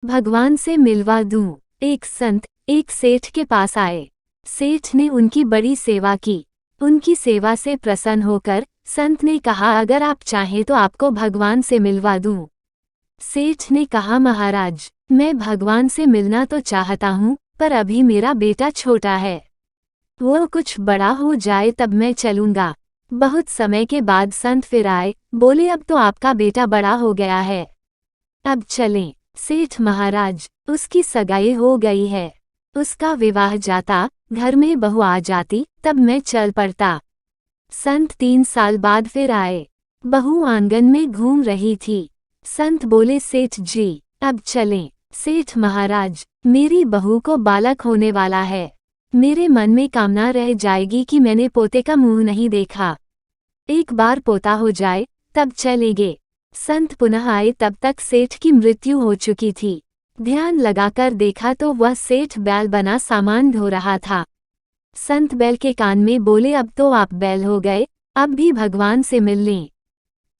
भगवान से मिलवा दूं। एक संत एक सेठ के पास आए। सेठ ने उनकी बड़ी सेवा की। उनकी सेवा से प्रसन्न होकर संत ने कहा, अगर आप चाहें तो आपको भगवान से मिलवा दूं। सेठ ने कहा, महाराज, मैं भगवान से मिलना तो चाहता हूँ, पर अभी मेरा बेटा छोटा है। वो कुछ बड़ा हो जाए तब मैं चलूंगा। बहुत समय के बाद संत फिर आए, बोले, अब तो आपका बेटा बड़ा हो गया है, अब चलें। सेठ महाराज, उसकी सगाई हो गई है, उसका विवाह जाता, घर में बहू आ जाती, तब मैं चल पड़ता। संत 3 साल बाद फिर आए। बहू आंगन में घूम रही थी। संत बोले, सेठ जी, अब चलें। सेठ महाराज, मेरी बहू को बालक होने वाला है। मेरे मन में कामना रह जाएगी कि मैंने पोते का मुंह नहीं देखा। एक बार पोता हो जाए तब चलेंगे। संत पुनः आए, तब तक सेठ की मृत्यु हो चुकी थी। ध्यान लगाकर देखा तो वह सेठ बैल बना सामान ढो रहा था। संत बैल के कान में बोले, अब तो आप बैल हो गए, अब भी भगवान से मिल लें।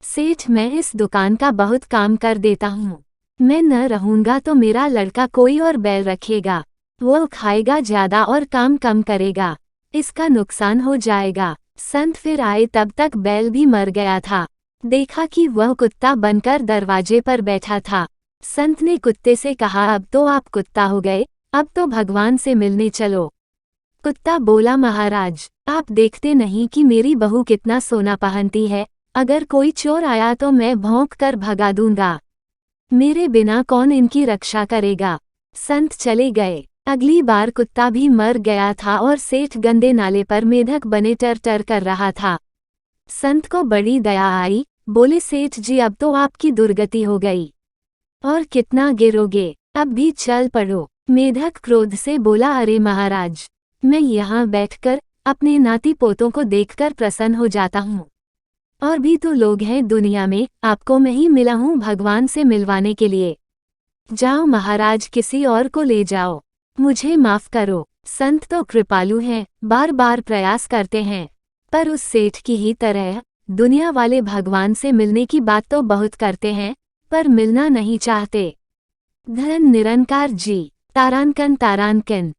सेठ, मैं इस दुकान का बहुत काम कर देता हूँ। मैं न रहूंगा तो मेरा लड़का कोई और बैल रखेगा। वो खाएगा ज्यादा और काम कम करेगा, इसका नुकसान हो जाएगा। संत फिर आए, तब तक बैल भी मर गया था। देखा कि वह कुत्ता बनकर दरवाजे पर बैठा था। संत ने कुत्ते से कहा, अब तो आप कुत्ता हो गए, अब तो भगवान से मिलने चलो। कुत्ता बोला, महाराज, आप देखते नहीं कि मेरी बहू कितना सोना पहनती है, अगर कोई चोर आया तो मैं भौंक कर भगा दूंगा। मेरे बिना कौन इनकी रक्षा करेगा। संत चले गए। अगली बार कुत्ता भी मर गया था और सेठ गंदे नाले पर मेढक बने टर टर कर रहा था। संत को बड़ी दया आई, बोले, सेठ जी, अब तो आपकी दुर्गति हो गई, और कितना गिरोगे, अब भी चल पड़ो। मेढक क्रोध से बोला, अरे महाराज, मैं यहाँ बैठकर अपने नाती पोतों को देखकर प्रसन्न हो जाता हूँ, और भी तो लोग हैं दुनिया में, आपको मैं ही मिला हूँ भगवान से मिलवाने के लिए। जाओ महाराज, किसी और को ले जाओ, मुझे माफ करो। संत तो कृपालु हैं, बार बार प्रयास करते हैं, पर उस सेठ की ही तरह दुनिया वाले भगवान से मिलने की बात तो बहुत करते हैं, पर मिलना नहीं चाहते। धन निरंकार जी। तारांकन तारांकन।